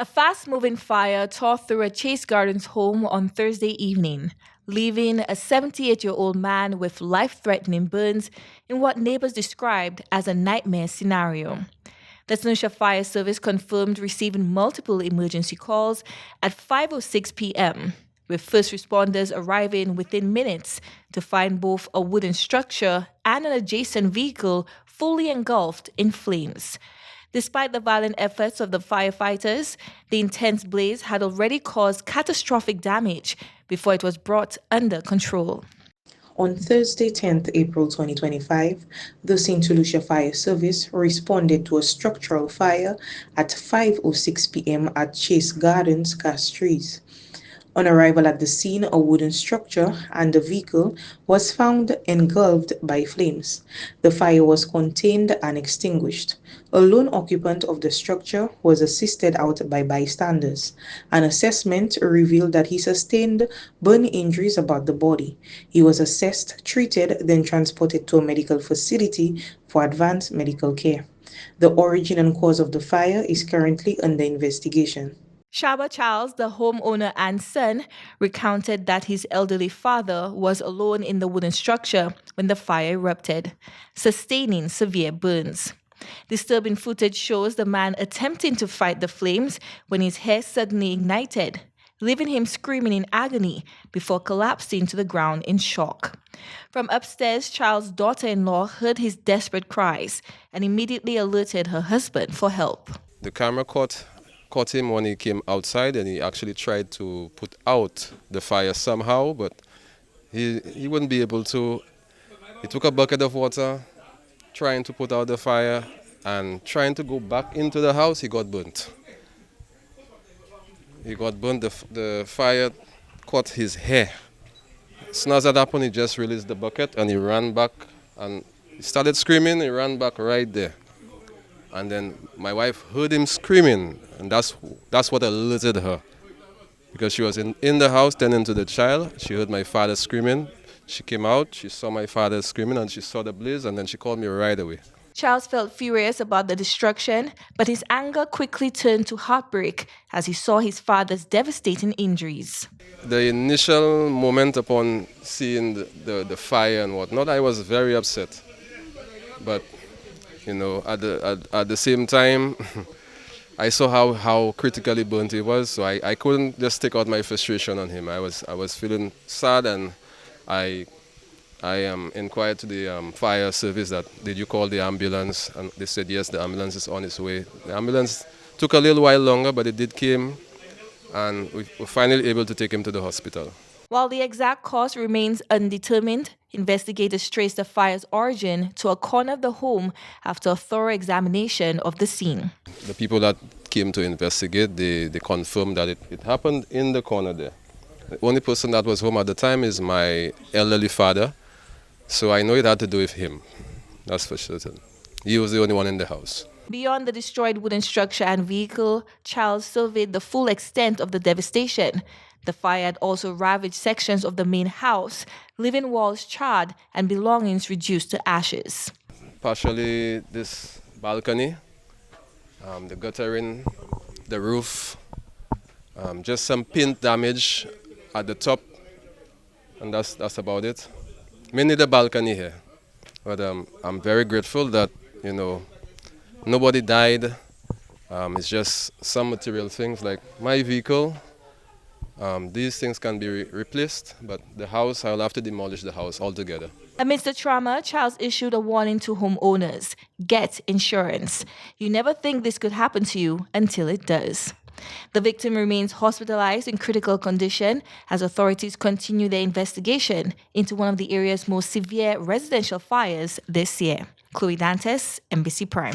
A fast-moving fire tore through a Chase Gardens home on Thursday evening, leaving a 78-year-old man with life-threatening burns in what neighbors described as a nightmare scenario. The St. Lucia Fire Service confirmed receiving multiple emergency calls at 5:06 p.m., with first responders arriving within minutes to find both a wooden structure and an adjacent vehicle fully engulfed in flames. Despite the violent efforts of the firefighters, the intense blaze had already caused catastrophic damage before it was brought under control. On Thursday, 10th April 2025, the St. Lucia Fire Service responded to a structural fire at 5:06 p.m. at Chase Gardens, Castries. On arrival at the scene, a wooden structure and a vehicle was found engulfed by flames. The fire was contained and extinguished. A lone occupant of the structure was assisted out by bystanders. An assessment revealed that he sustained burn injuries about the body. He was assessed, treated, then transported to a medical facility for advanced medical care. The origin and cause of the fire is currently under investigation. Shaba Charles, the homeowner and son, recounted that his elderly father was alone in the wooden structure when the fire erupted, sustaining severe burns. Disturbing footage shows the man attempting to fight the flames when his hair suddenly ignited, leaving him screaming in agony before collapsing to the ground in shock. From upstairs, Charles' daughter-in-law heard his desperate cries and immediately alerted her husband for help. The camera caught him when he came outside, and he actually tried to put out the fire somehow, but he wouldn't be able to. He took a bucket of water, trying to put out the fire, and trying to go back into the house, he got burnt. He got burnt, the fire caught his hair. As soon as that happened, he just released the bucket and he ran back, and he started screaming, he ran back right there. And then my wife heard him screaming, and that's what alerted her. Because she was in the house tending to the child. She heard my father screaming. She came out, she saw my father screaming, and she saw the blaze, and then she called me right away. Charles felt furious about the destruction, but his anger quickly turned to heartbreak as he saw his father's devastating injuries. The initial moment upon seeing the fire and whatnot, I was very upset. But at the same time, I saw how critically burnt he was, so I couldn't just take out my frustration on him. I was feeling sad, and I inquired to the fire service that, did you call the ambulance? And they said yes, the ambulance is on its way. The ambulance took a little while longer, but it did come, and we were finally able to take him to the hospital. While the exact cause remains undetermined, investigators traced the fire's origin to a corner of the home after a thorough examination of the scene. The people that came to investigate, they confirmed that it happened in the corner there. The only person that was home at the time is my elderly father, so I know it had to do with him. That's for certain. He was the only one in the house. Beyond the destroyed wooden structure and vehicle, Charles surveyed the full extent of the devastation. The fire had also ravaged sections of the main house, leaving walls charred and belongings reduced to ashes. Partially this balcony, the guttering, the roof, just some paint damage at the top, and that's about it. Mainly the balcony here, but I'm very grateful that nobody died. It's just some material things like my vehicle. These things can be replaced, but the house, I'll have to demolish the house altogether. Amidst the trauma, Charles issued a warning to homeowners: get insurance. You never think this could happen to you until it does. The victim remains hospitalized in critical condition as authorities continue their investigation into one of the area's most severe residential fires this year. Chloe Dantes, NBC Prime.